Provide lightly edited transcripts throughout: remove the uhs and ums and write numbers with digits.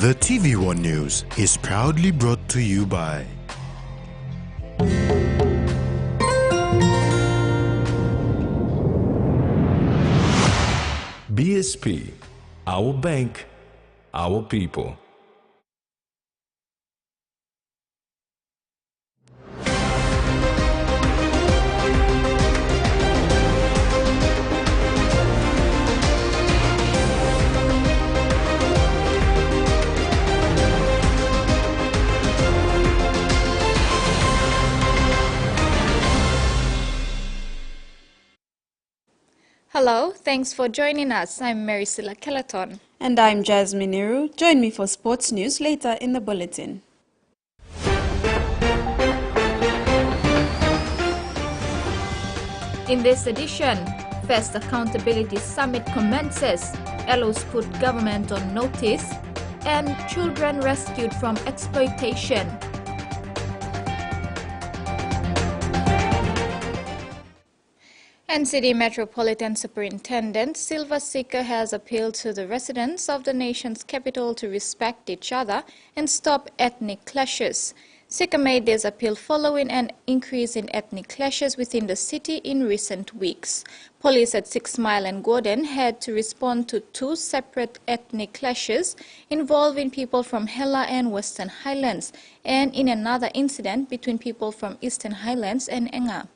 The TVWAN News is proudly brought to you by BSP, our bank, our people. Hello, thanks for joining us. I'm Maricela Kelaton. And I'm Jasmine Niru. Join me for sports news later in the bulletin. In this edition, First Accountability Summit commences, LOs put government on notice, and children rescued from exploitation. NCD Metropolitan Superintendent Silva Sika has appealed to the residents of the nation's capital to respect each other and stop ethnic clashes. Sika made this appeal following an increase in ethnic clashes within the city in recent weeks. Police at 6 Mile and Gordon had to respond to 2 separate ethnic clashes involving people from Hela and Western Highlands, and in another incident between people from Eastern Highlands and Enga.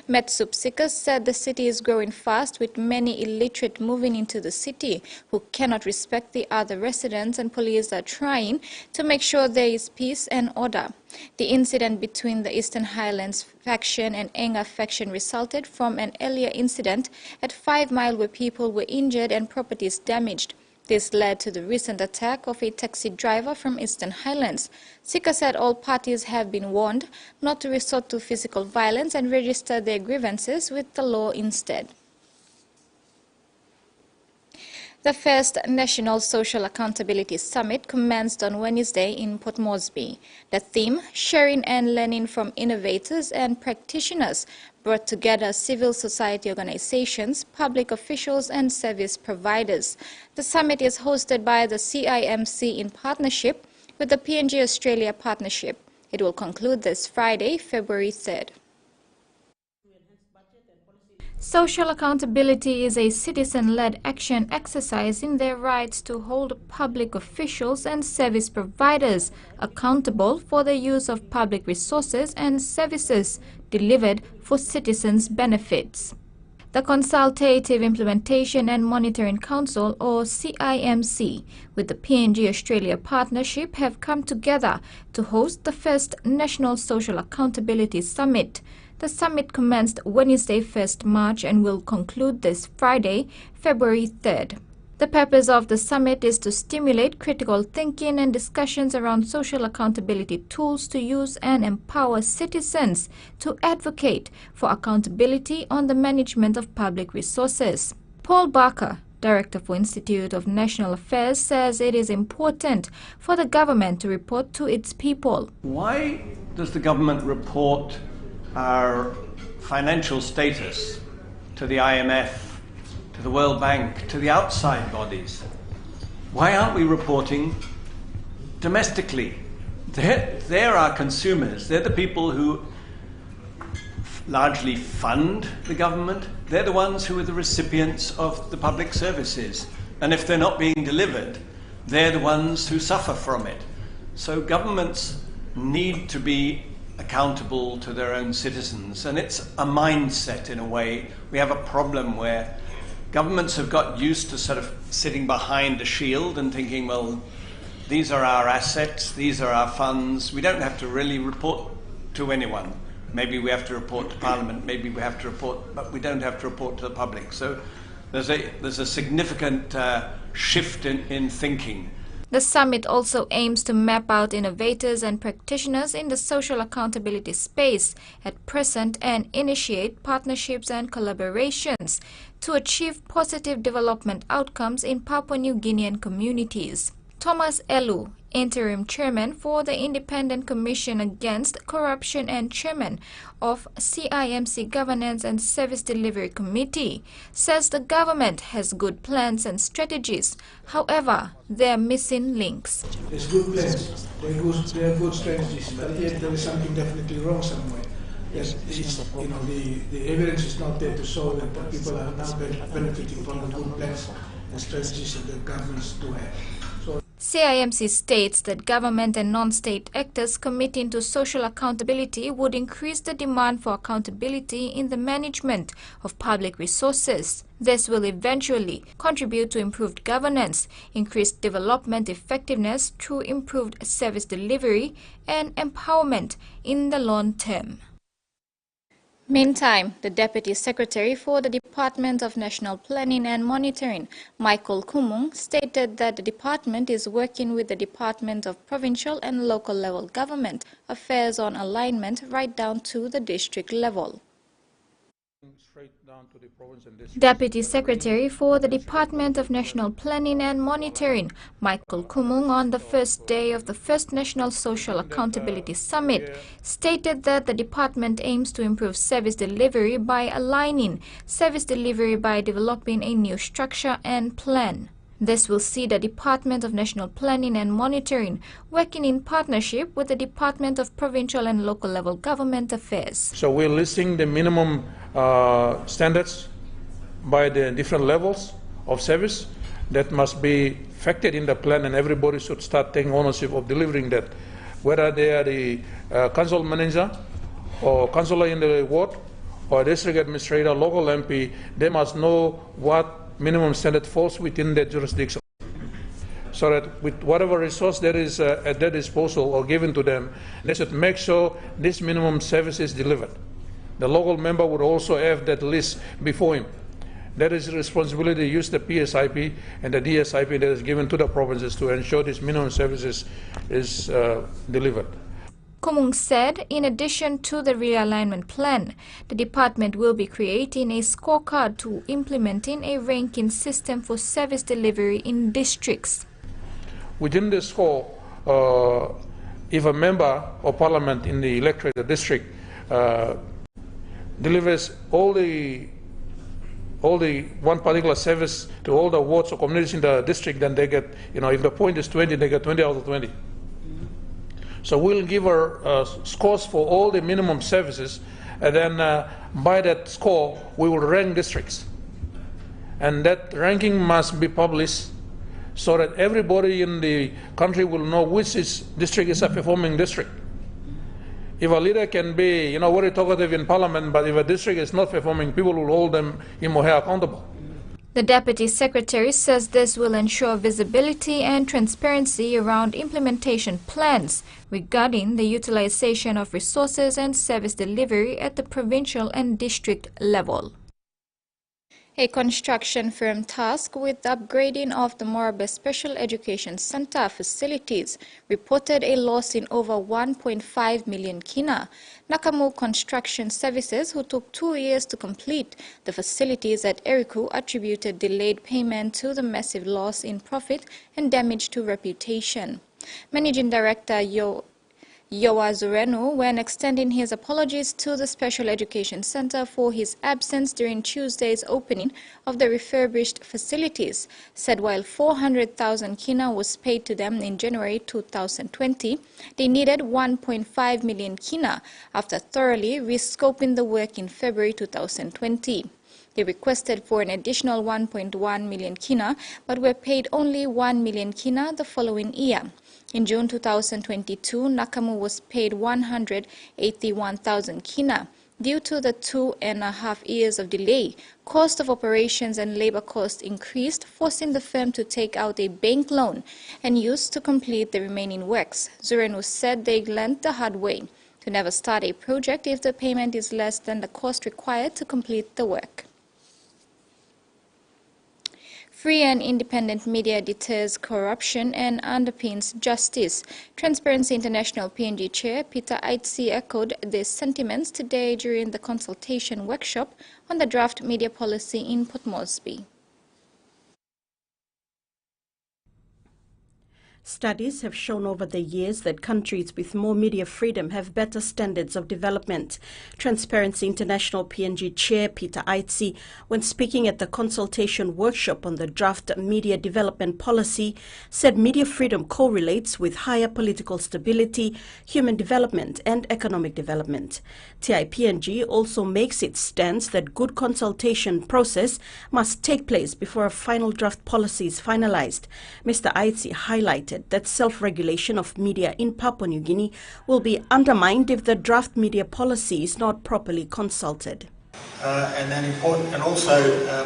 Metsup Sika said the city is growing fast with many illiterate moving into the city who cannot respect the other residents, and police are trying to make sure there is peace and order. The incident between the Eastern Highlands faction and Enga faction resulted from an earlier incident at 5 Mile where people were injured and properties damaged. This led to the recent attack of a taxi driver from Eastern Highlands. Sika said all parties have been warned not to resort to physical violence and register their grievances with the law instead. The first National Social Accountability Summit commenced on Wednesday in Port Moresby. The theme, Sharing and Learning from Innovators and Practitioners, brought together civil society organizations, public officials, and service providers. The summit is hosted by the CIMC in partnership with the PNG Australia Partnership. It will conclude this Friday, February 3rd. Social accountability is a citizen-led action exercising their rights to hold public officials and service providers accountable for the use of public resources and services delivered for citizens' benefits. The Consultative Implementation and Monitoring Council, or CIMC, with the PNG Australia Partnership have come together to host the first National Social Accountability Summit. The summit commenced Wednesday, 1st March and will conclude this Friday, February 3rd. The purpose of the summit is to stimulate critical thinking and discussions around social accountability tools to use and empower citizens to advocate for accountability on the management of public resources. Paul Barker, Director for Institute of National Affairs, says it is important for the government to report to its people. Why does the government report our financial status to the IMF, to the World Bank, to the outside bodies? Why aren't we reporting domestically? They're our consumers. They're the people who largely fund the government. They're the ones who are the recipients of the public services. And if they're not being delivered, they're the ones who suffer from it. So governments need to be accountable to their own citizens, and it's a mindset in a way. We have a problem where governments have got used to sort of sitting behind a shield and thinking, well, these are our assets, these are our funds, we don't have to really report to anyone. Maybe we have to report to Parliament, maybe we have to report, but we don't have to report to the public. So there's a significant shift in thinking. The summit also aims to map out innovators and practitioners in the social accountability space at present and initiate partnerships and collaborations to achieve positive development outcomes in Papua New Guinean communities. Thomas Elu, interim chairman for the Independent Commission Against Corruption and chairman of CIMC Governance and Service Delivery Committee, says the government has good plans and strategies. However, they are missing links. There's good plans, there are good strategies, but yet there is something definitely wrong somewhere. Yes, the evidence is not there to show that people are now benefiting from the good plans and strategies that the governments do have. CIMC states that government and non-state actors committing to social accountability would increase the demand for accountability in the management of public resources. This will eventually contribute to improved governance, increased development effectiveness through improved service delivery, and empowerment in the long term. Meantime, the Deputy Secretary for the Department of National Planning and Monitoring, Michael Kumung, stated that the department is working with the Department of Provincial and Local Level Government Affairs on alignment right down to the district level. Deputy Secretary for the Department of National Planning and Monitoring, Michael Kumung, on the first day of the first National Social Accountability Summit, stated that the department aims to improve service delivery by aligning service delivery by developing a new structure and plan. This will see the Department of National Planning and Monitoring working in partnership with the Department of Provincial and Local Level Government Affairs. So we're listing the minimum standards by the different levels of service that must be factored in the plan, and everybody should start taking ownership of delivering that. Whether they are the council manager or councillor in the ward or district administrator, local MP, they must know what minimum standard falls within their jurisdiction, so that with whatever resource that is at their disposal or given to them, they should make sure this minimum service is delivered. The local member would also have that list before him. That is the responsibility to use the PSIP and the DSIP that is given to the provinces to ensure this minimum services is delivered. Kumung said, in addition to the realignment plan, the department will be creating a scorecard to implementing a ranking system for service delivery in districts. Within the score, if a member of parliament in the electorate district delivers all the one particular service to all the wards or communities in the district, then they get, if the point is 20, they get 20 out of 20. So we'll give her scores for all the minimum services, and then by that score, we will rank districts. And that ranking must be published so that everybody in the country will know which district is a performing district. If a leader can be, very talkative in parliament, but if a district is not performing, people will hold him or her accountable. The Deputy Secretary says this will ensure visibility and transparency around implementation plans regarding the utilization of resources and service delivery at the provincial and district level. A construction firm tasked with the upgrading of the Morabe Special Education Center facilities reported a loss in over 1.5 million kina. Nakamu Construction Services, who took 2 years to complete the facilities at Eriku, attributed delayed payment to the massive loss in profit and damage to reputation. Managing Director Yowa Zurenu, when extending his apologies to the Special Education Center for his absence during Tuesday's opening of the refurbished facilities, said while 400,000 kina was paid to them in January 2020, they needed 1.5 million kina after thoroughly rescoping the work in February 2020. They requested for an additional 1.1 million kina, but were paid only 1 million kina the following year. In June 2022, Nakamu was paid 181,000 kina. Due to the 2.5 years of delay, cost of operations and labor costs increased, forcing the firm to take out a bank loan and use to complete the remaining works. Zurenu said they learned the hard way to never start a project if the payment is less than the cost required to complete the work. Free and independent media deters corruption and underpins justice. Transparency International PNG Chair Peter Aitsi echoed these sentiments today during the consultation workshop on the draft media policy in Port Moresby. Studies have shown over the years that countries with more media freedom have better standards of development. Transparency International PNG Chair Peter Aitzi, when speaking at the consultation workshop on the draft media development policy, said media freedom correlates with higher political stability, human development and economic development. TIPNG also makes its stance that good consultation process must take place before a final draft policy is finalized. Mr. Aitzi highlighted that self-regulation of media in Papua New Guinea will be undermined if the draft media policy is not properly consulted. And then important, and also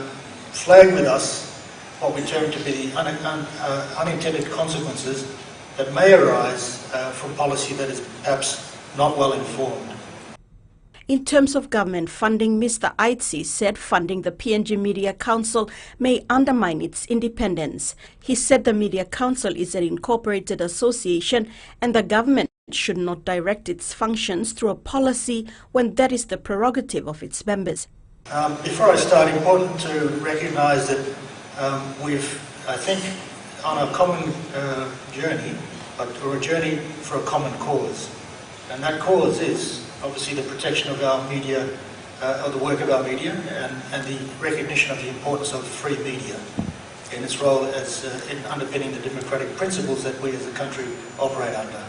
flag with us what we term to be unintended consequences that may arise from policy that is perhaps not well informed. In terms of government funding, Mr. Aitzi said funding the PNG Media Council may undermine its independence. He said the Media Council is an incorporated association and the government should not direct its functions through a policy when that is the prerogative of its members. Before I start, important to recognise that we've, I think, on a common journey, or a journey for a common cause. And that cause is obviously the protection of our media, of the work of our media, and the recognition of the importance of free media in its role as in underpinning the democratic principles that we as a country operate under.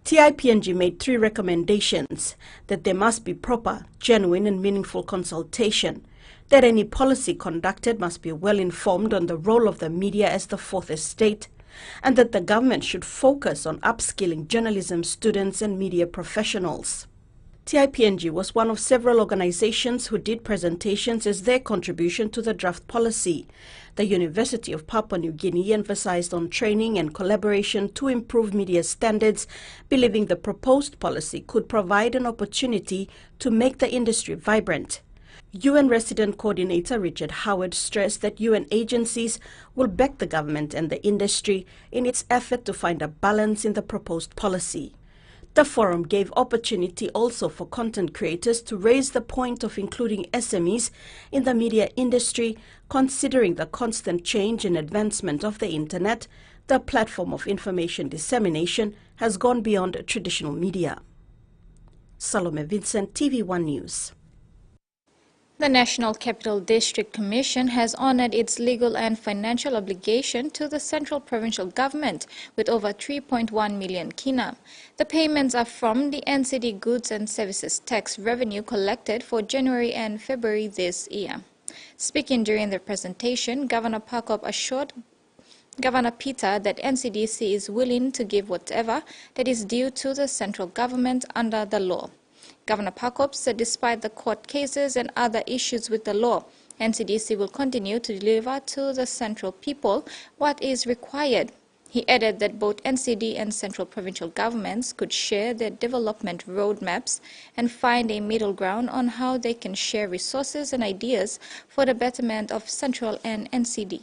TIPNG made 3 recommendations: that there must be proper, genuine and meaningful consultation, that any policy conducted must be well informed on the role of the media as the fourth estate, and that the government should focus on upskilling journalism students and media professionals. TIPNG was one of several organizations who did presentations as their contribution to the draft policy. The University of Papua New Guinea emphasized on training and collaboration to improve media standards, believing the proposed policy could provide an opportunity to make the industry vibrant. UN Resident Coordinator Richard Howard stressed that UN agencies will back the government and the industry in its effort to find a balance in the proposed policy. The forum gave opportunity also for content creators to raise the point of including SMEs in the media industry, considering the constant change and advancement of the Internet. The platform of information dissemination has gone beyond traditional media. Salome Vincent, TV1 News. The National Capital District Commission has honored its legal and financial obligation to the central provincial government with over 3.1 million kina. The payments are from the NCD goods and services tax revenue collected for January and February this year. Speaking during the presentation, Governor Pakop assured Governor Peter that NCDC is willing to give whatever that is due to the central government under the law. Governor Pakop said despite the court cases and other issues with the law, NCDC will continue to deliver to the central people what is required. He added that both NCD and central provincial governments could share their development roadmaps and find a middle ground on how they can share resources and ideas for the betterment of central and NCD.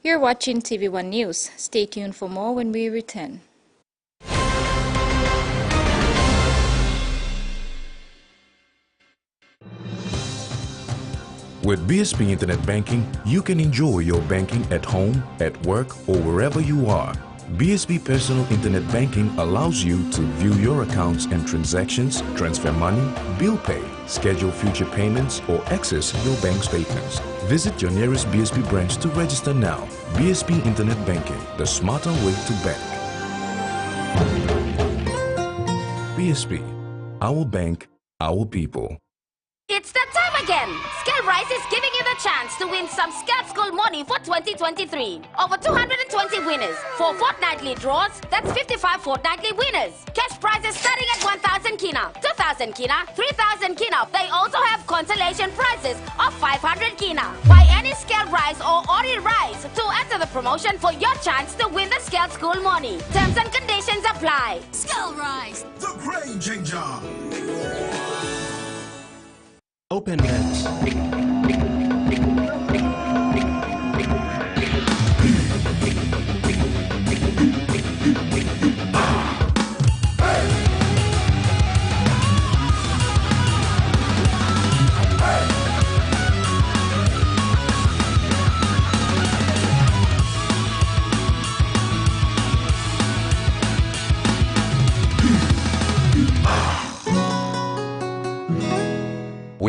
You're watching TV1 News. Stay tuned for more when we return. With BSP Internet Banking, you can enjoy your banking at home, at work, or wherever you are. BSP Personal Internet Banking allows you to view your accounts and transactions, transfer money, bill pay, schedule future payments, or access your bank statements. Visit your nearest BSP branch to register now. BSP Internet Banking, the smarter way to bank. BSP, our bank, our people. It's that time again! Scale Rise is giving you the chance to win some Scale School money for 2023. Over 220 winners. 4 fortnightly draws, that's 55 fortnightly winners. Cash prizes starting at 1,000 kina, 2,000 kina, 3,000 kina. They also have consolation prizes of 500 kina. Buy any Scale Rise or Ori Rise to enter the promotion for your chance to win the Scale School money. Terms and conditions apply. Scale Rise, the brain changer. Open Net.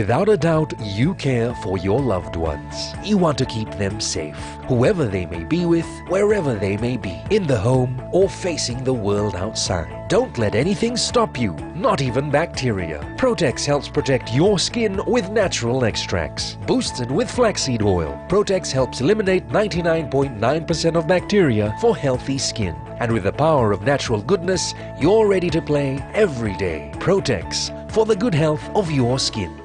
Without a doubt, you care for your loved ones. You want to keep them safe, whoever they may be with, wherever they may be, in the home or facing the world outside. Don't let anything stop you, not even bacteria. Protex helps protect your skin with natural extracts. Boosted with flaxseed oil, Protex helps eliminate 99.9% of bacteria for healthy skin. And with the power of natural goodness, you're ready to play every day. Protex, for the good health of your skin.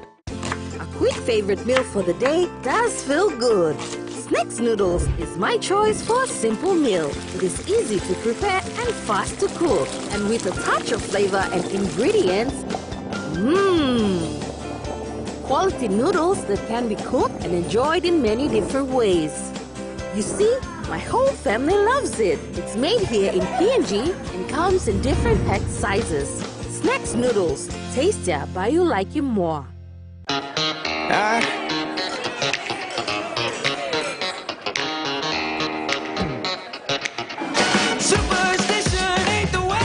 A quick favorite meal for the day does feel good. Snacks noodles is my choice for a simple meal. It is easy to prepare and fast to cook. And with a touch of flavor and ingredients, quality noodles that can be cooked and enjoyed in many different ways. You see, my whole family loves it. It's made here in PNG and comes in different packed sizes. Snacks noodles, tastier but you like you more. Superstition ain't the way.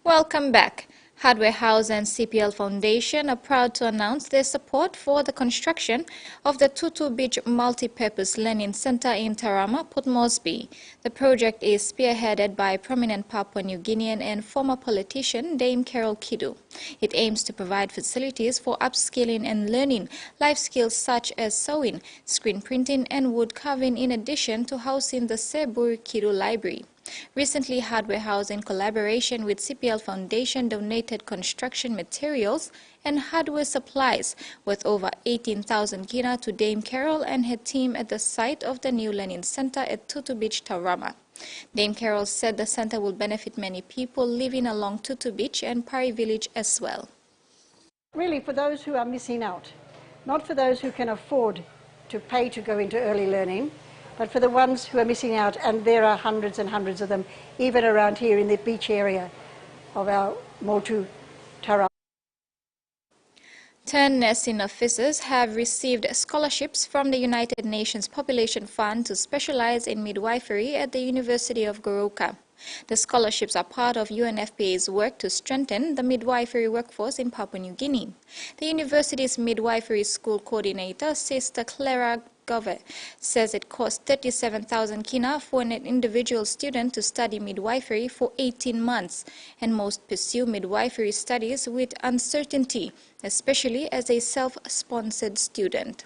Welcome back. Hardware House and CPL Foundation are proud to announce their support for the construction of the Tutu Beach Multi-Purpose Learning Center in Tarama, Port Moresby. The project is spearheaded by prominent Papua New Guinean and former politician Dame Carol Kidu. It aims to provide facilities for upskilling and learning life skills such as sewing, screen printing and wood carving, in addition to housing the Sebur Kidu Library. Recently, Hardware House, in collaboration with CPL Foundation, donated construction materials and hardware supplies worth over 18,000 kina to Dame Carol and her team at the site of the new learning center at Tutu Beach, Tarama. Dame Carol said the center will benefit many people living along Tutu Beach and Pari Village as well. Really for those who are missing out, not for those who can afford to pay to go into early learning, but for the ones who are missing out, and there are hundreds and hundreds of them, even around here in the beach area of our Motu Tarama. 10 nursing officers have received scholarships from the United Nations Population Fund to specialize in midwifery at the University of Goroka. The scholarships are part of UNFPA's work to strengthen the midwifery workforce in Papua New Guinea. The university's midwifery school coordinator, Sister Clara Gove, says it costs 37,000 kina for an individual student to study midwifery for 18 months, and most pursue midwifery studies with uncertainty, especially as a self-sponsored student.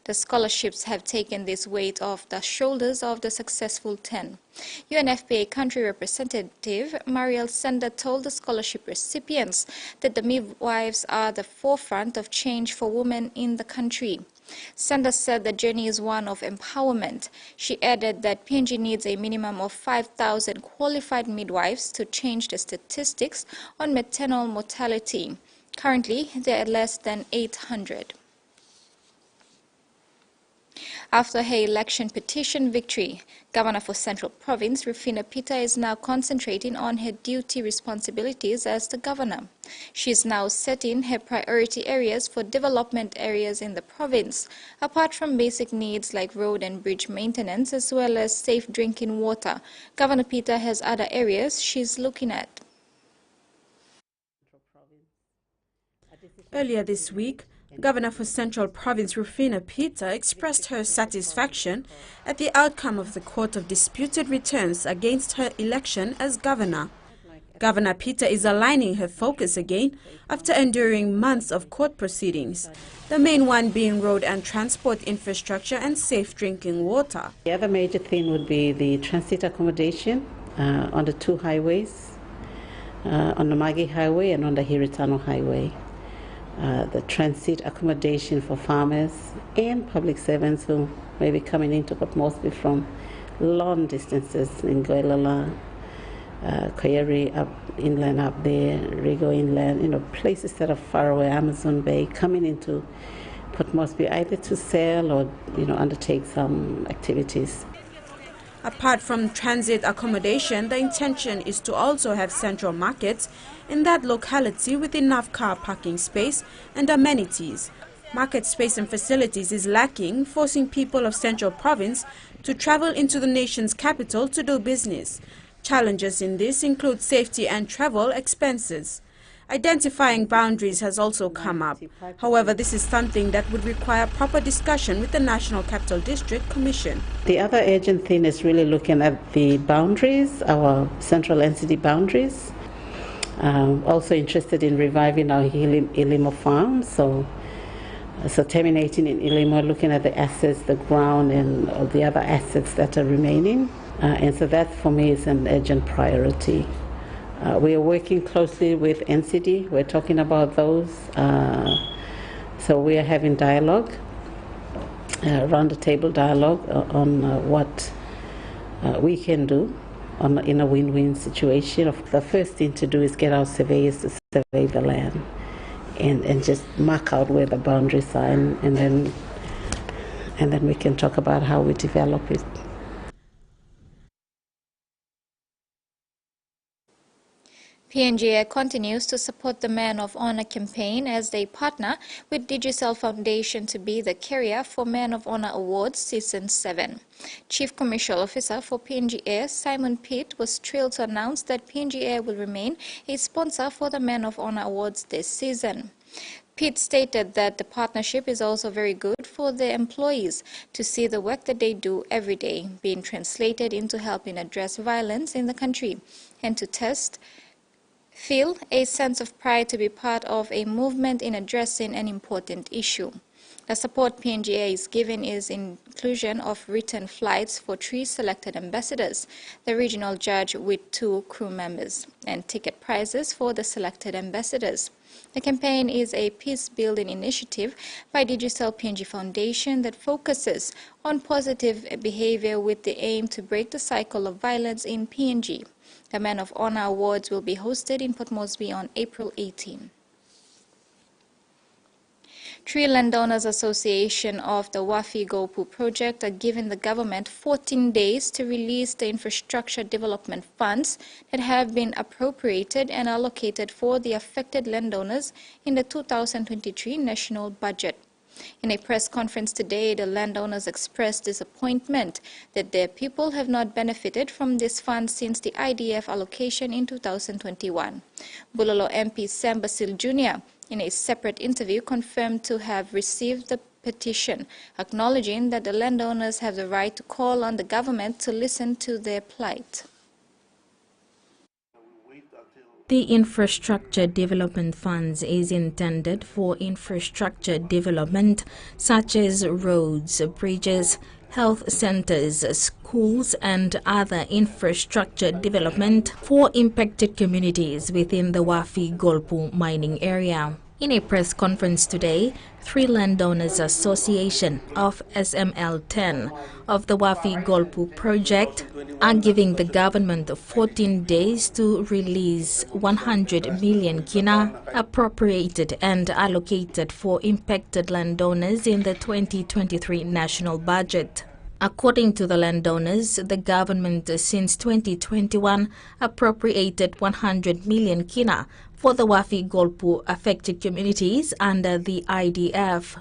The scholarships have taken this weight off the shoulders of the successful 10. UNFPA country representative Mariel Senda told the scholarship recipients that the midwives are the forefront of change for women in the country. Senda said the journey is one of empowerment. She added that PNG needs a minimum of 5,000 qualified midwives to change the statistics on maternal mortality. Currently, there are less than 800. After her election petition victory, Governor for Central Province Rufina Pita is now concentrating on her duty responsibilities as the governor. She is now setting her priority areas for development areas in the province, apart from basic needs like road and bridge maintenance as well as safe drinking water. Governor Pita has other areas she's looking at. Earlier this week, Governor for Central Province Rufina Pita expressed her satisfaction at the outcome of the Court of Disputed Returns against her election as governor. Governor Pita is aligning her focus again after enduring months of court proceedings, the main one being road and transport infrastructure and safe drinking water. The other major thing would be the transit accommodation on the two highways, on the Magi Highway and on the Hiritano Highway. The transit accommodation for farmers and public servants who may be coming into Port Moresby from long distances in Goilala, Koyeri up inland up there, Rigo inland, places that are far away, Amazon Bay, coming into Port Moresby either to sell or, undertake some activities. Apart from transit accommodation, the intention is to also have central markets in that locality with enough car parking space and amenities. Market space and facilities is lacking, forcing people of Central Province to travel into the nation's capital to do business. Challenges in this include safety and travel expenses. Identifying boundaries has also come up. However, this is something that would require proper discussion with the National Capital District Commission. The other urgent thing is really looking at the boundaries, our central entity boundaries. Also interested in reviving our Ilimo farm, so terminating in Ilimo, looking at the assets, the ground, and the other assets that are remaining. And so that for me is an urgent priority. We are working closely with NCD. We're talking about those. So we are having dialogue, round the table dialogue on what we can do in a win-win situation. The first thing to do is get our surveyors to survey the land and just mark out where the boundaries are, and then we can talk about how we develop it. PNG continues to support the Men of Honor campaign as they partner with Digicel Foundation to be the carrier for Men of Honor Awards Season 7. Chief Commercial Officer for PNG Air, Simon Pitt, was thrilled to announce that PNG Air will remain a sponsor for the Men of Honor Awards this season. Pitt stated that the partnership is also very good for the employees to see the work that they do every day being translated into helping address violence in the country and to feel a sense of pride to be part of a movement in addressing an important issue. The support PNG is giving is inclusion of return flights for 3 selected ambassadors, the regional judge with 2 crew members, and ticket prizes for the selected ambassadors. The campaign is a peace-building initiative by Digicel PNG Foundation that focuses on positive behavior with the aim to break the cycle of violence in PNG. The Men of Honor Awards will be hosted in Port Moresby on April 18. 3 Landowners Association of the Wafi Golpu project are giving the government 14 days to release the infrastructure development funds that have been appropriated and allocated for the affected landowners in the 2023 national budget. In a press conference today, the landowners expressed disappointment that their people have not benefited from this fund since the IDF allocation in 2021. Bulolo MP Sam Basil Jr., in a separate interview, confirmed to have received the petition, acknowledging that the landowners have the right to call on the government to listen to their plight. The infrastructure development funds is intended for infrastructure development such as roads, bridges, health centers, schools and other infrastructure development for impacted communities within the Wafi Golpu mining area. In a press conference today, 3 Landowners Association of SML-10 of the Wafi Golpu project are giving the government 14 days to release 100 million kina appropriated and allocated for impacted landowners in the 2023 national budget. According to the landowners, the government since 2021 appropriated 100 million kina for the Wafi Golpu affected communities under the IDF.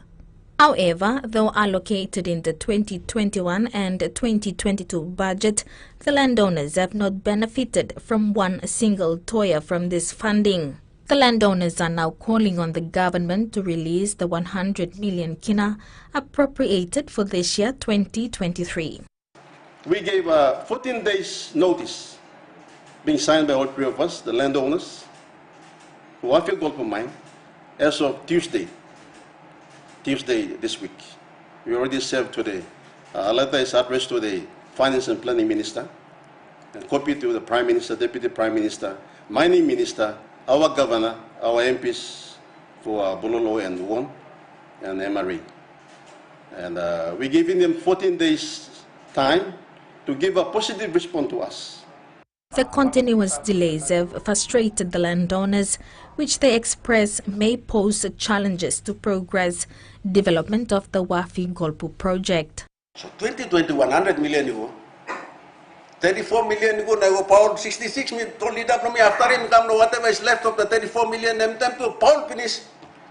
However, though allocated in the 2021 and 2022 budget, the landowners have not benefited from one single toya from this funding. The landowners are now calling on the government to release the 100 million kina appropriated for this year 2023. We gave 14 days notice being signed by all 3 of us, the landowners, Wafi Golpu mine, as of Tuesday this week. We already served today. A letter is addressed to the Finance and Planning Minister and copied to the Prime Minister, Deputy Prime Minister, Mining Minister, our Governor, our MPs for Bulolo and WAN and MRE. And we're giving them 14 days time to give a positive response to us. The continuous delays have frustrated the landowners, which they express may pose challenges to progress development of the Wafi Golpu project. So 2021, 100 million euro. 34 million euro, I go power 66 million, only that from me after him come whatever is left of the 34 million, them time to power finish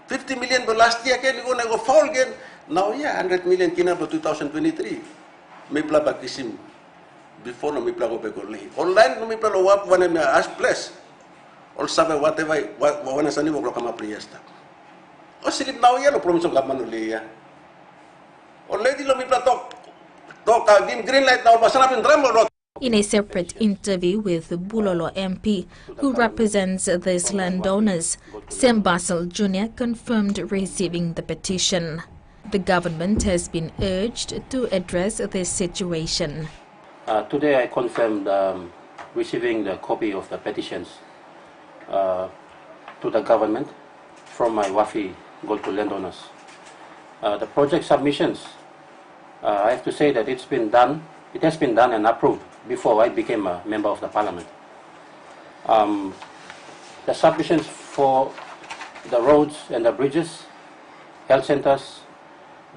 50 million, but last year again, I go foul again. Now, yeah, 100 million kina for 2023. may pla bakisim before no may pla go begoli. Online no may pla lo wap wana me as place. All sabe whatever wana sani mo kama priesta. O silip na uya lo promotion government uliya. Already lo may pla talk green light na basana pin drama. In a separate interview with Bulolo MP, who represents these landowners, Sam Basel Jr. confirmed receiving the petition. The government has been urged to address this situation. Today I confirmed receiving the copy of the petitions to the government from my Wafi Gold to landowners. The project submissions, I have to say that it has been done and approved before I became a member of the parliament. The submissions for the roads and the bridges, health centers,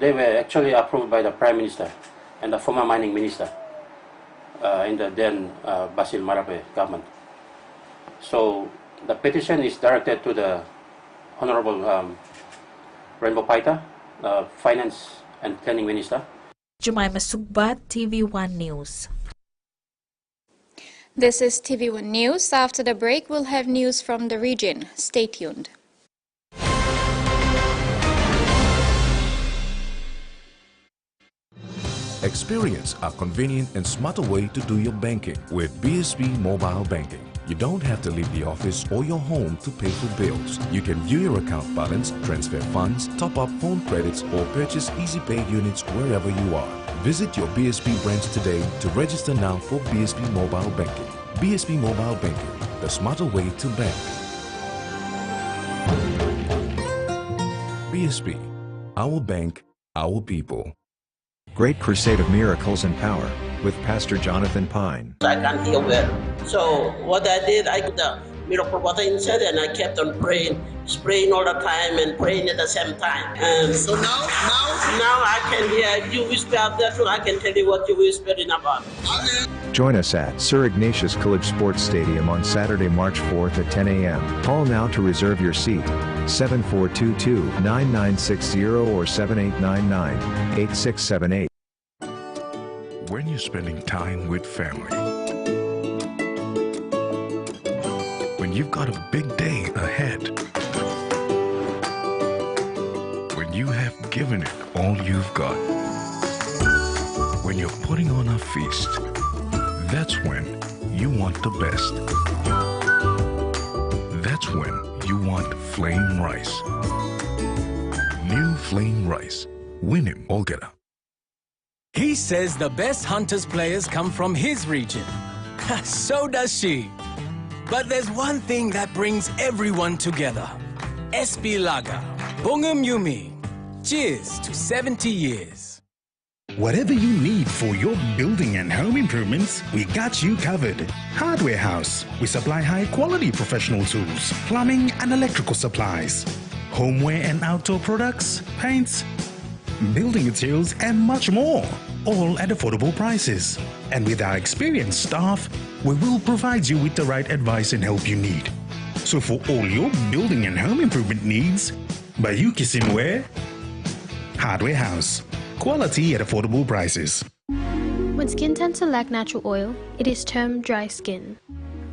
they were actually approved by the Prime Minister and the former mining minister in the then Basil Marape government. So the petition is directed to the Honorable Rainbow Paita, Finance and Planning Minister. Jumaima Sugbat, TVWAN News. This is TVWAN News. After the break, we'll have news from the region. Stay tuned. Experience a convenient and smarter way to do your banking with BSB Mobile Banking. You don't have to leave the office or your home to pay for bills. You can view your account balance, transfer funds, top up phone credits, or purchase Easy Pay units wherever you are. Visit your BSB branch today to register now for BSB Mobile Banking. BSB Mobile Banking, the smarter way to bank. BSB, our bank, our people. Great Crusade of Miracles and Power with Pastor Jonathan Pine. I can't hear well. So what I did, I put the miracle water inside and I kept on praying, spraying all the time and praying at the same time. And so now I can hear you whisper out there, so I can tell you what you're whispering about. Join us at Sir Ignatius College Sports Stadium on Saturday, March 4th at 10 a.m. Call now to reserve your seat. 7422-9960 or 7899-8678. When you're spending time with family, when you've got a big day ahead, when you have given it all you've got, when you're putting on a feast, that's when you want the best. That's when you want flame rice. New flame rice. Win him, Olgeta. He says the best Hunters players come from his region. So does she. But there's one thing that brings everyone together. SB Lager. Bongum Yumi. Cheers to 70 years. Whatever you need for your building and home improvements, we got you covered. Hardware House. We supply high-quality professional tools, plumbing and electrical supplies, homeware and outdoor products, paints, building materials and much more, all at affordable prices. And with our experienced staff, we will provide you with the right advice and help you need. So for all your building and home improvement needs, Bayuki Simware, Hardware House. Quality at affordable prices. When skin tends to lack natural oil, it is termed dry skin.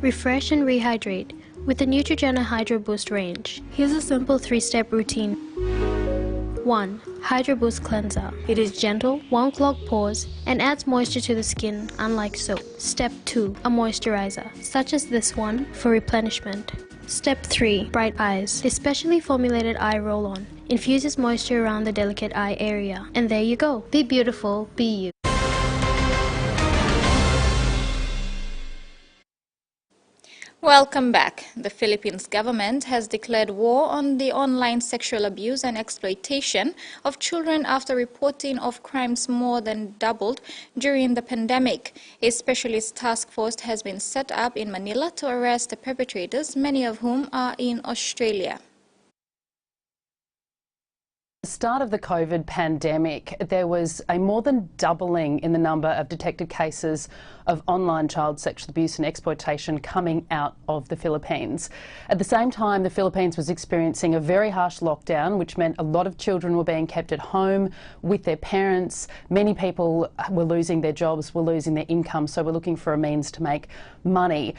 Refresh and rehydrate with the Neutrogena Hydro Boost range. Here's a simple 3-step routine. 1. Hydro Boost Cleanser. It is gentle, won't clog pores, and adds moisture to the skin, unlike soap. Step 2. A moisturizer, such as this one, for replenishment. Step 3. Bright Eyes. This specially formulated eye roll-on infuses moisture around the delicate eye area. And there you go. Be beautiful, be you. Welcome back. The Philippines government has declared war on the online sexual abuse and exploitation of children after reporting of crimes more than doubled during the pandemic. A specialist task force has been set up in Manila to arrest the perpetrators, many of whom are in Australia. At the start of the COVID pandemic, there was a more than doubling in the number of detected cases of online child sexual abuse and exploitation coming out of the Philippines. At the same time, the Philippines was experiencing a very harsh lockdown, which meant a lot of children were being kept at home with their parents. Many people were losing their jobs, were losing their income, so we're looking for a means to make money.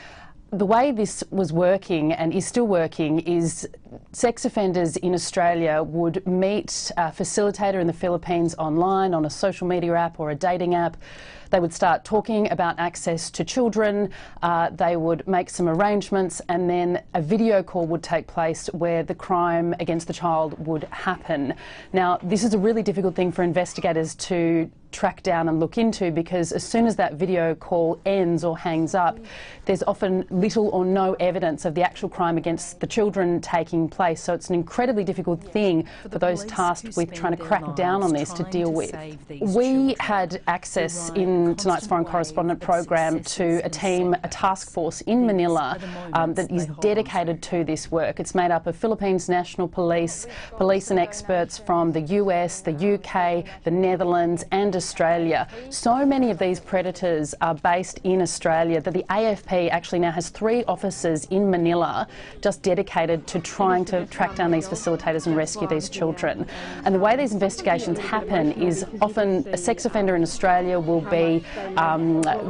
The way this was working and is still working is sex offenders in Australia would meet a facilitator in the Philippines online on a social media app or a dating app. They would start talking about access to children, they would make some arrangements, and then a video call would take place where the crime against the child would happen. Now, this is a really difficult thing for investigators to track down and look into, because as soon as that video call ends or hangs up, there's often little or no evidence of the actual crime against the children taking place. So it's an incredibly difficult thing for those tasked with trying to crack down on this to deal with. We had access in tonight's Foreign Correspondent program to a team, a task force in Manila that is dedicated to this work. It's made up of Philippines National Police, police and experts from the US, the UK, the Netherlands and Australia. So many of these predators are based in Australia that the AFP actually now has 3 officers in Manila just dedicated to trying to track down these facilitators and rescue these children. And the way these investigations happen is often a sex offender in Australia will be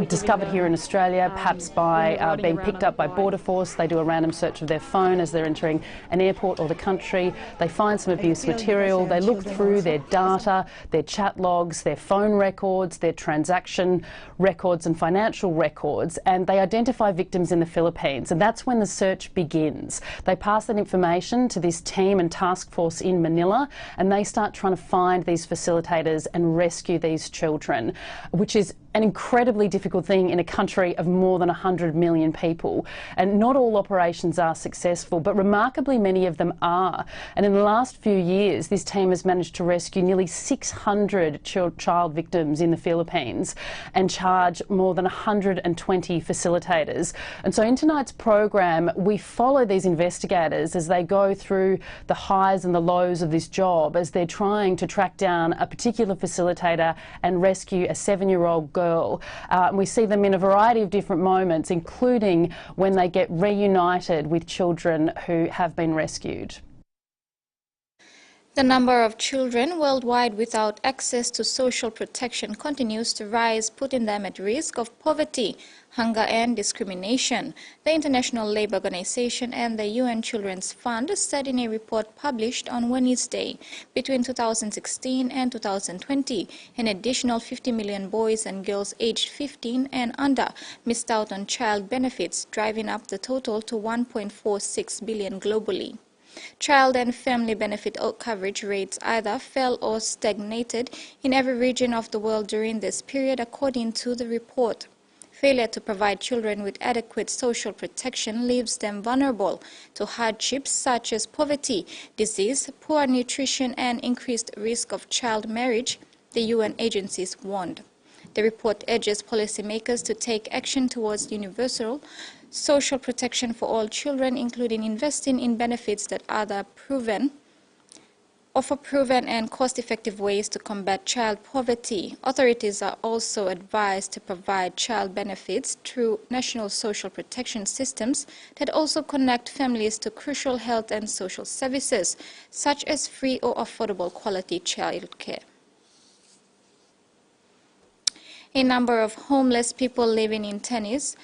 discovered here in Australia, perhaps by being picked up by Border Force. They do a random search of their phone as they're entering an airport or the country. They find some abuse material. They look through their data, their chat logs, their phone records, their transaction records and financial records, and they identify victims in the Philippines, and that's when the search begins. They pass that information to this team and task force in Manila, and they start trying to find these facilitators and rescue these children, which is an incredibly difficult thing in a country of more than 100 million people. And not all operations are successful, but remarkably many of them are. And in the last few years, this team has managed to rescue nearly 600 child victims in the Philippines and charge more than 120 facilitators. And so in tonight's program, we follow these investigators as they go through the highs and the lows of this job, as they're trying to track down a particular facilitator and rescue a 7-year-old girl. We see them in a variety of different moments, including when they get reunited with children who have been rescued. The number of children worldwide without access to social protection continues to rise, putting them at risk of poverty, hunger and discrimination. The International Labour Organization and the UN Children's Fund said in a report published on Wednesday, between 2016 and 2020, an additional 50 million boys and girls aged 15 and under missed out on child benefits, driving up the total to 1.46 billion globally. Child and family benefit coverage rates either fell or stagnated in every region of the world during this period, according to the report. Failure to provide children with adequate social protection leaves them vulnerable to hardships such as poverty, disease, poor nutrition, and increased risk of child marriage, the UN agencies warned. The report urges policymakers to take action towards universal social protection for all children, including investing in benefits that offer proven and cost-effective ways to combat child poverty. Authorities are also advised to provide child benefits through national social protection systems that also connect families to crucial health and social services, such as free or affordable quality child care. A number of homeless people living in tents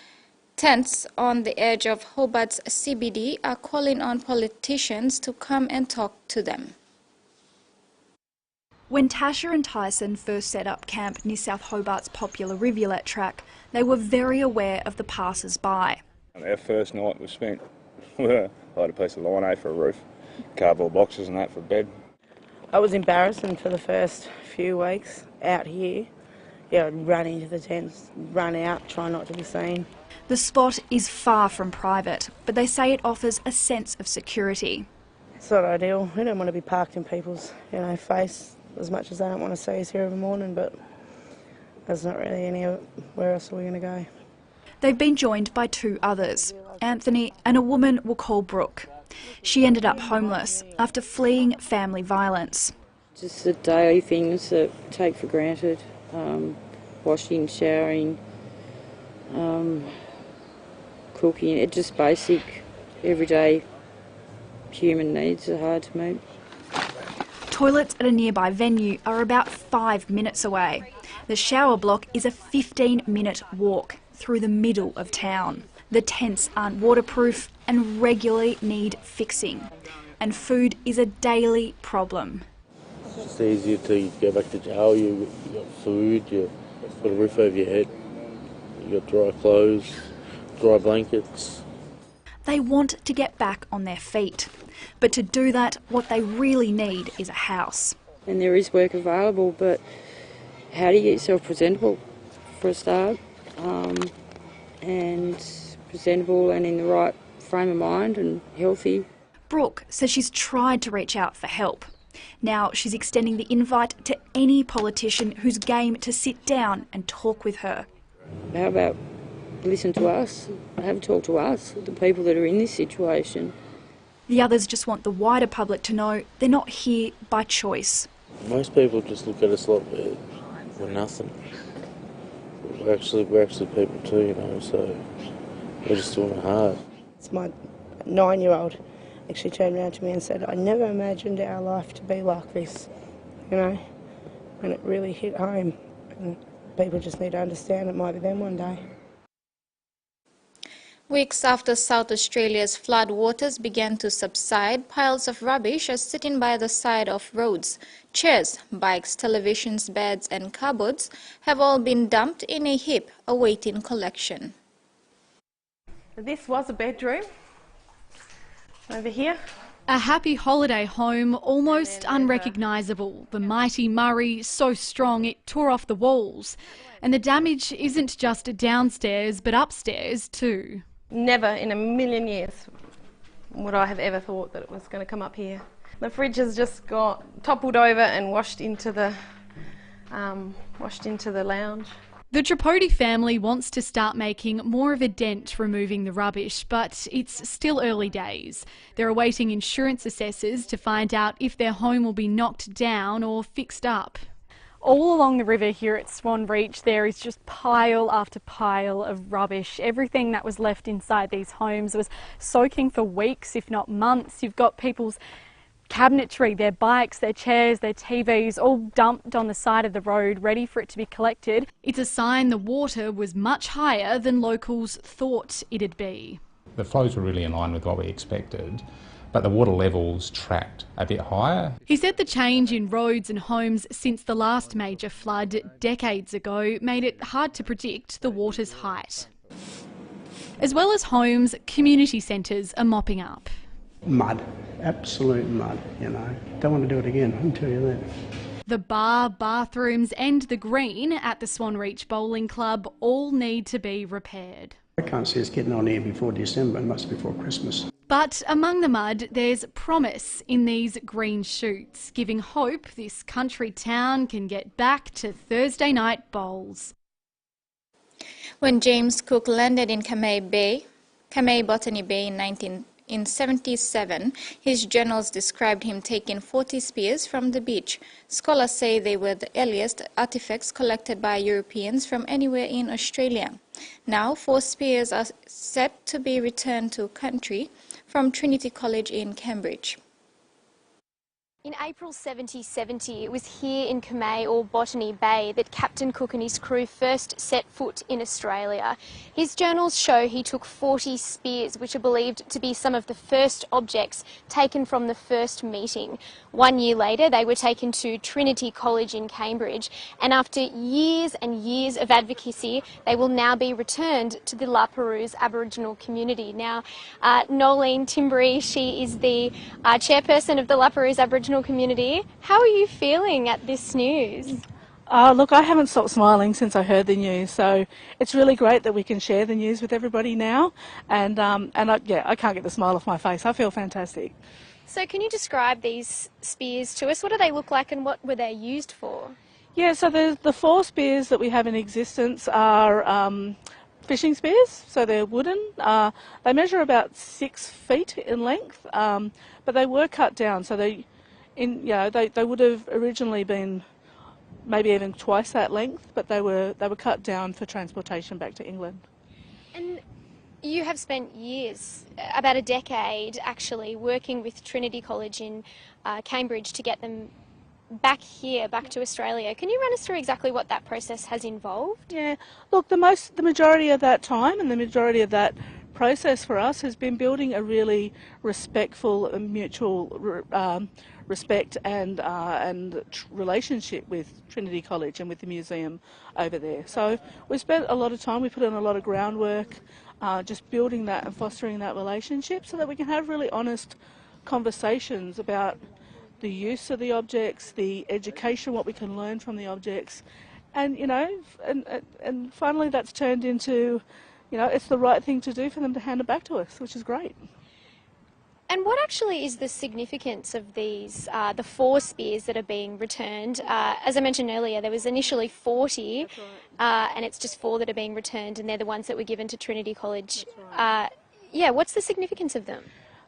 on the edge of Hobart's CBD are calling on politicians to come and talk to them. When Tasha and Tyson first set up camp near South Hobart's popular rivulet track, they were very aware of the passers-by. Our first night was spent with a piece of lino for a roof, cardboard boxes and that for bed. It was embarrassing for the first few weeks out here. Yeah, I'd run into the tents, run out, try not to be seen. The spot is far from private, but they say it offers a sense of security. It's not ideal. We don't want to be parked in people's, face as much as they don't want to see us here every morning, but there's not really anywhere else we're going to go. They've been joined by 2 others, Anthony and a woman we'll call Brooke. She ended up homeless after fleeing family violence. Just the daily things that take for granted, washing, showering, cooking, it's just basic, everyday human needs are hard to meet. Toilets at a nearby venue are about 5 minutes away. The shower block is a 15-minute walk through the middle of town. The tents aren't waterproof and regularly need fixing. And food is a daily problem. It's easier to go back to jail. You've got food, you've got a roof over your head, you've got dry clothes, dry blankets. They want to get back on their feet. But to do that, what they really need is a house. And there is work available, but how do you get yourself presentable for a start? And presentable and in the right frame of mind and healthy. Brooke says she's tried to reach out for help. Now she's extending the invite to any politician who's game to sit down and talk with her. How about listen to us, have a talk to us, the people that are in this situation. The others just want the wider public to know they're not here by choice. Most people just look at us like we're nothing. We're actually people too, you know, so we're just doing it hard. It's my 9-year-old actually turned around to me and said, I never imagined our life to be like this, you know, and it really hit home. And people just need to understand it might be them one day. Weeks after South Australia's flood waters began to subside, piles of rubbish are sitting by the side of roads. Chairs, bikes, televisions, beds and cupboards have all been dumped in a heap awaiting collection. This was a bedroom over here. A happy holiday home, almost unrecognisable. The mighty Murray, so strong it tore off the walls. And the damage isn't just downstairs but upstairs too. Never in a million years would I have ever thought that it was going to come up here. The fridge has just got toppled over and washed into the lounge. The Tripodi family wants to start making more of a dent removing the rubbish, but it's still early days. They're awaiting insurance assessors to find out if their home will be knocked down or fixed up. All along the river here at Swan Reach there is just pile after pile of rubbish. Everything that was left inside these homes was soaking for weeks, if not months. You've got people's cabinetry, their bikes, their chairs, their TVs, all dumped on the side of the road, ready for it to be collected. It's a sign the water was much higher than locals thought it'd be. The flows were really in line with what we expected, but the water levels tracked a bit higher. He said the change in roads and homes since the last major flood decades ago made it hard to predict the water's height. As well as homes, community centres are mopping up. Mud, absolute mud, you know. Don't want to do it again, I can tell you that. The bar, bathrooms and the green at the Swan Reach Bowling Club all need to be repaired. I can't see us getting on here before December, it must be before Christmas. But among the mud, there's promise in these green shoots, giving hope this country town can get back to Thursday night bowls. When James Cook landed in Kamei Botany Bay in 1977, his journals described him taking 40 spears from the beach. Scholars say they were the earliest artifacts collected by Europeans from anywhere in Australia. Now, 4 spears are set to be returned to country from Trinity College in Cambridge. In April 1770, it was here in Kamei, or Botany Bay, that Captain Cook and his crew first set foot in Australia. His journals show he took 40 spears, which are believed to be some of the first objects taken from the first meeting. 1 year later, they were taken to Trinity College in Cambridge, and after years and years of advocacy, they will now be returned to the La Perouse Aboriginal community. Now, Nolene Timbrey, she is the chairperson of the La Perouse Aboriginal community. How are you feeling at this news? Look, I haven't stopped smiling since I heard the news, so it's really great that we can share the news with everybody now, and I can't get the smile off my face. I feel fantastic. So can you describe these spears to us? What do they look like and what were they used for? Yeah, so the 4 spears that we have in existence are fishing spears, so they're wooden. They measure about 6 feet in length, but they were cut down, so they they would have originally been maybe even twice that length, but they were cut down for transportation back to England. And you have spent years, about a decade actually, working with Trinity College in Cambridge to get them back here, back to Australia. Can you run us through exactly what that process has involved? Yeah, look, the majority of that time and the majority of that process for us has been building a really respectful and mutual respect and relationship with Trinity College and with the museum over there. So we spent a lot of time, we put in a lot of groundwork, just building that and fostering that relationship so that we can have really honest conversations about the use of the objects, the education, what we can learn from the objects, and and finally that's turned into, it's the right thing to do for them to hand it back to us, which is great. And what actually is the significance of these, the 4 spears that are being returned? As I mentioned earlier, there was initially 40, and it's just 4 that are being returned, and they're the ones that were given to Trinity College. Yeah, what's the significance of them?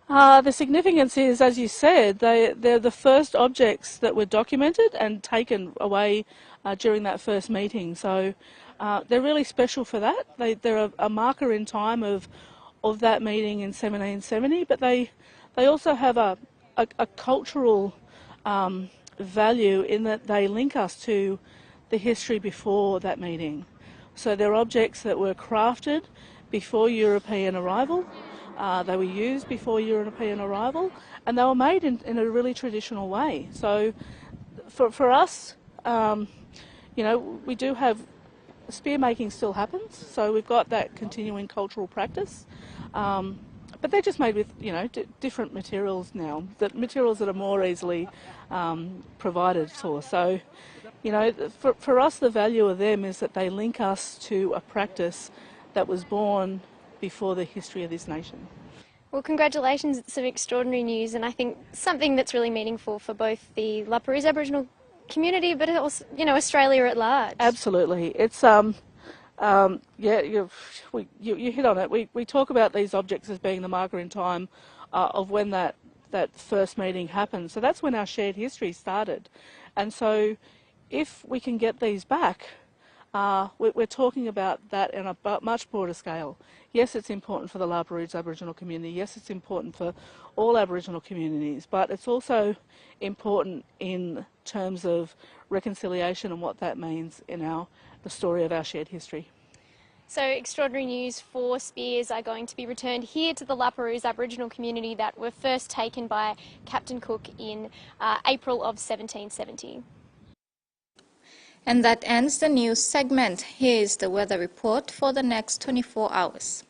The significance is, as you said, they're the first objects that were documented and taken away during that first meeting. So they're really special for that. They're a marker in time of that meeting in 1770, but they also have a cultural value in that they link us to the history before that meeting. So they're objects that were crafted before European arrival. They were used before European arrival, and they were made in a really traditional way. So for us, we do have, spear making still happens, so we've got that continuing cultural practice. But they're just made with, different materials now, materials that are more easily provided for. So, for us, the value of them is that they link us to a practice that was born before the history of this nation. Well, congratulations, it's some extraordinary news, and I think something that's really meaningful for both the La Perouse Aboriginal community, but also, Australia at large. Absolutely. It's, you hit on it. We talk about these objects as being the marker in time of when that first meeting happened. So that's when our shared history started. And so if we can get these back, we're talking about that in a much broader scale. Yes, it's important for the La Perouse Aboriginal community. Yes, it's important for all Aboriginal communities, but it's also important in terms of reconciliation and what that means in the story of our shared history. So extraordinary news, 4 spears are going to be returned here to the La Perouse Aboriginal community that were first taken by Captain Cook in April of 1770. And that ends the news segment. Here is the weather report for the next 24 hours.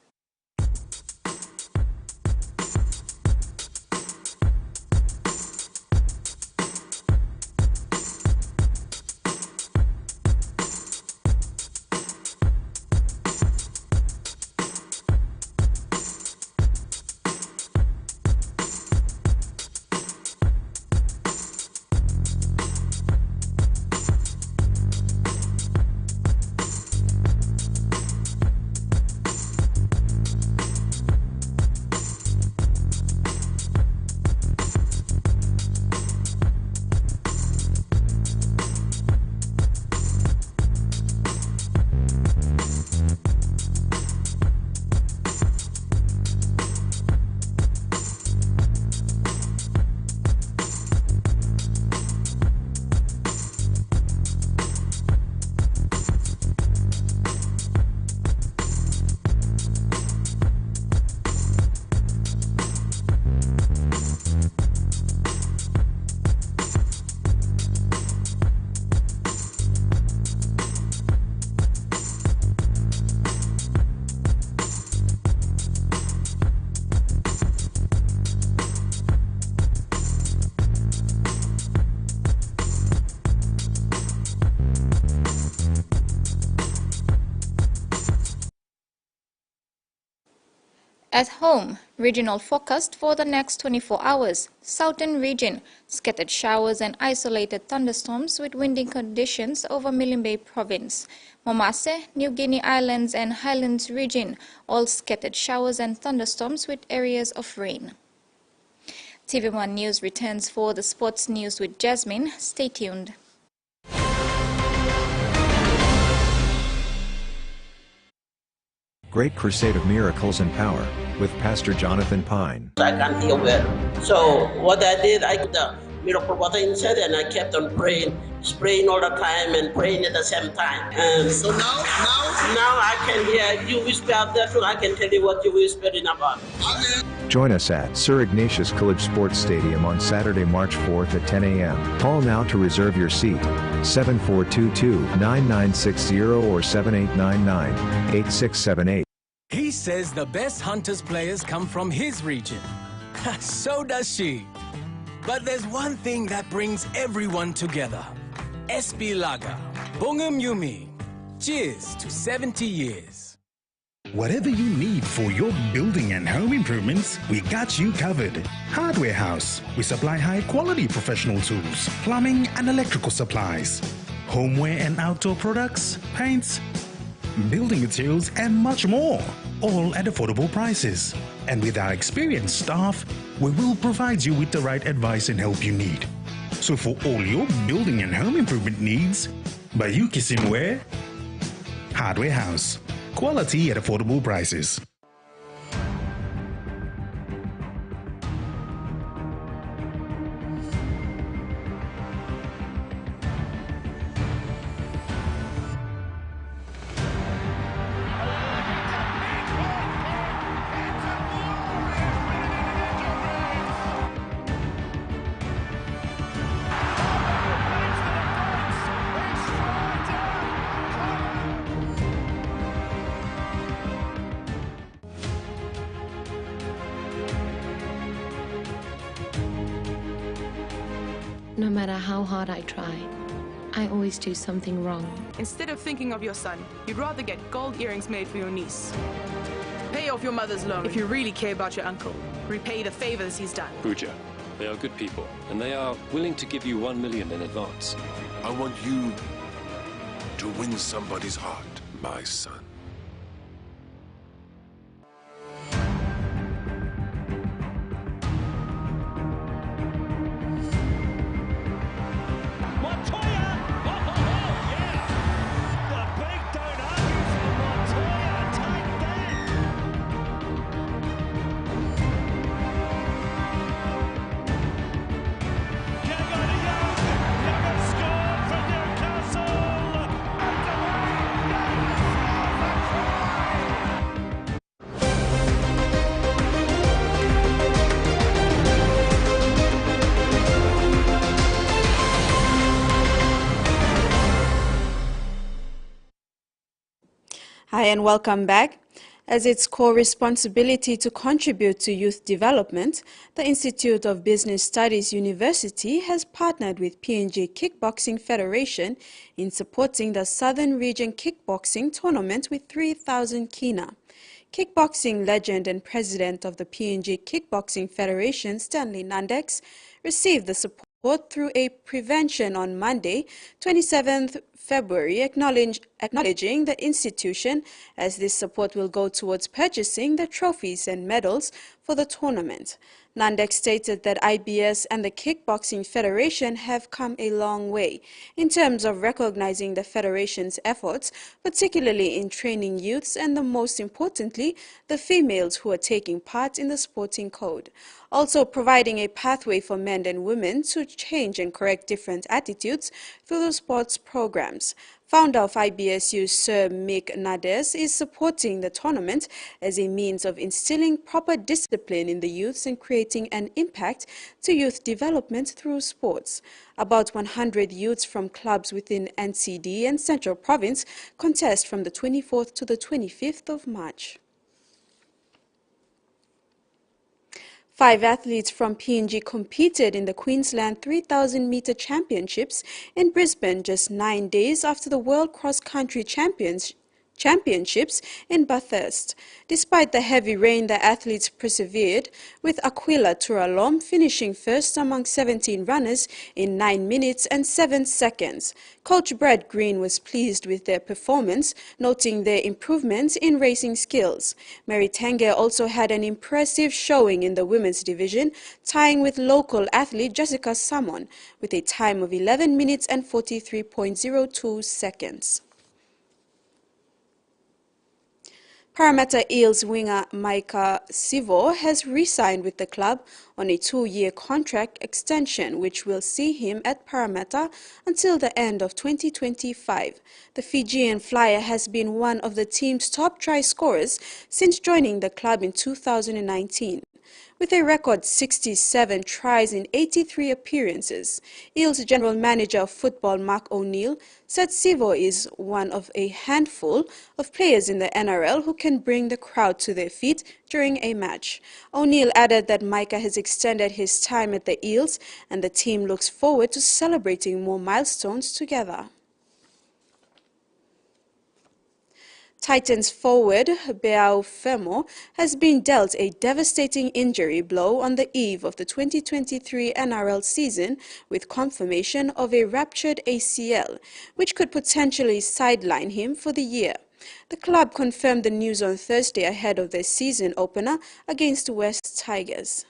At home, regional forecast for the next 24 hours. Southern region, scattered showers and isolated thunderstorms with windy conditions over Milne Bay province. Momase, New Guinea Islands and Highlands region, all scattered showers and thunderstorms with areas of rain. TV1 News returns for the sports news with Jasmine. Stay tuned. Great Crusade of Miracles and Power with Pastor Jonathan Pine. I can't hear well. So what I did, I put the miracle water inside and I kept on praying, spraying all the time and praying at the same time. And so now I can hear you whisper up there, so I can tell you what you're whispering about. Join us at Sir Ignatius College Sports Stadium on Saturday, March 4th at 10 a.m. Call now to reserve your seat. 7422-9960 or 7899-8678. He says the best Hunters players come from his region. So does she. But there's one thing that brings everyone together. SB Lager. Bongum Yumi. Cheers to 70 years. Whatever you need for your building and home improvements, we got you covered. Hardware House. We supply high-quality professional tools, plumbing and electrical supplies, homeware and outdoor products, paints, building materials and much more, all at affordable prices. And with our experienced staff, we will provide you with the right advice and help you need. So for all your building and home improvement needs, Bayu Kisimwe, Hardware House. Quality at affordable prices. No matter how hard I try, I always do something wrong. Instead of thinking of your son, you'd rather get gold earrings made for your niece. Pay off your mother's loan if you really care about your uncle. Repay the favors he's done. Pooja, they are good people, and they are willing to give you $1 million in advance. I want you to win somebody's heart, my son. Hi and welcome back. As its core responsibility to contribute to youth development, the Institute of Business Studies University has partnered with PNG Kickboxing Federation in supporting the Southern Region Kickboxing Tournament with 3,000 kina. Kickboxing legend and president of the PNG Kickboxing Federation, Stanley Nandex, received the support through a prevention on Monday, 27th February, acknowledging the institution, as this support will go towards purchasing the trophies and medals for the tournament. Nandex stated that IBS and the Kickboxing Federation have come a long way in terms of recognizing the Federation's efforts, particularly in training youths and, most importantly, the females who are taking part in the sporting code. Also providing a pathway for men and women to change and correct different attitudes through the sports programs. Founder of IBSU, Sir Mick Nades, is supporting the tournament as a means of instilling proper discipline in the youths and creating an impact to youth development through sports. About 100 youths from clubs within NCD and Central Province contest from the 24th to the 25th of March. 5 athletes from PNG competed in the Queensland 3,000-metre Championships in Brisbane just 9 days after the World Cross Country Championships Championships in Bathurst. Despite the heavy rain, the athletes persevered, with Aquila Turalom finishing first among 17 runners in 9 minutes and 7 seconds. Coach Brad Green was pleased with their performance, noting their improvements in racing skills. Mary Tangier also had an impressive showing in the women's division, tying with local athlete Jessica Salmon with a time of 11 minutes and 43.02 seconds. Parramatta Eels winger Micah Sivo has re-signed with the club on a 2-year contract extension, which will see him at Parramatta until the end of 2025. The Fijian flyer has been one of the team's top try scorers since joining the club in 2019. With a record 67 tries in 83 appearances, Eels General Manager of Football Mark O'Neill said Sivo is one of a handful of players in the NRL who can bring the crowd to their feet during a match. O'Neill added that Micah has extended his time at the Eels and the team looks forward to celebrating more milestones together. Titans forward Beau Fermor has been dealt a devastating injury blow on the eve of the 2023 NRL season with confirmation of a ruptured ACL, which could potentially sideline him for the year. The club confirmed the news on Thursday ahead of their season opener against West Tigers.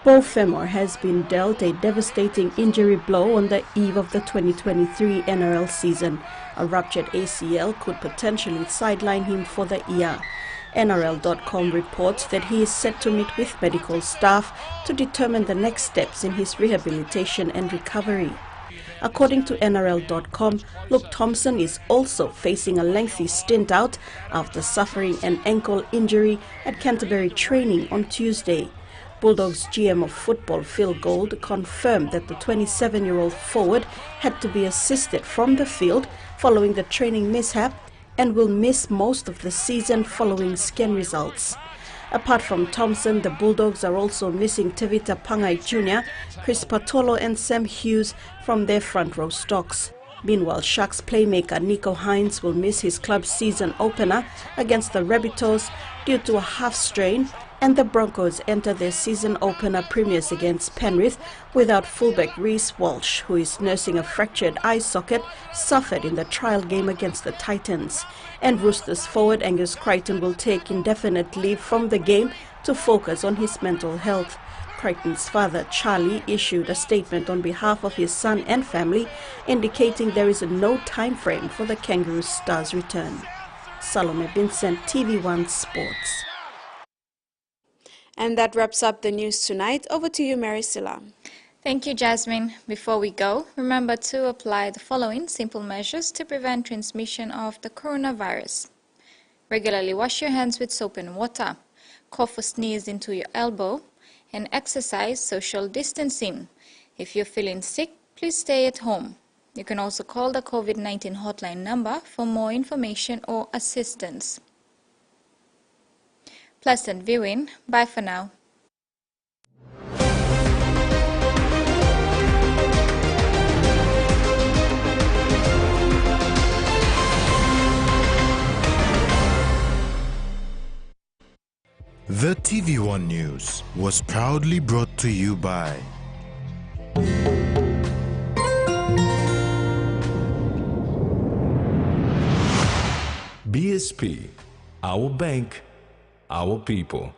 Beau Fermor has been dealt a devastating injury blow on the eve of the 2023 NRL season. A ruptured ACL could potentially sideline him for the year. NRL.com reports that he is set to meet with medical staff to determine the next steps in his rehabilitation and recovery. According to NRL.com, Luke Thompson is also facing a lengthy stint out after suffering an ankle injury at Canterbury training on Tuesday. Bulldogs GM of football Phil Gould confirmed that the 27-year-old forward had to be assisted from the field following the training mishap and will miss most of the season following scan results. Apart from Thompson, the Bulldogs are also missing Tevita Pangai Jr., Chris Patolo and Sam Hughes from their front row stocks. Meanwhile, Sharks playmaker Nico Hines will miss his club's season opener against the Rabbitohs due to a half strain, and the Broncos enter their season opener premiers against Penrith without fullback Reece Walsh, who is nursing a fractured eye socket suffered in the trial game against the Titans. And Roosters forward Angus Crichton will take indefinite leave from the game to focus on his mental health. Crichton's father, Charlie, issued a statement on behalf of his son and family, indicating there is no time frame for the Kangaroo star's return. Salome Vincent, TV1 Sports. And that wraps up the news tonight. Over to you, Maricela. Thank you, Jasmine. Before we go, remember to apply the following simple measures to prevent transmission of the coronavirus. Regularly wash your hands with soap and water. Cough or sneeze into your elbow. And exercise social distancing. If you're feeling sick, please stay at home. You can also call the COVID-19 hotline number for more information or assistance. Pleasant viewing. Bye for now. The TVWAN News was proudly brought to you by BSP, our bank, our people.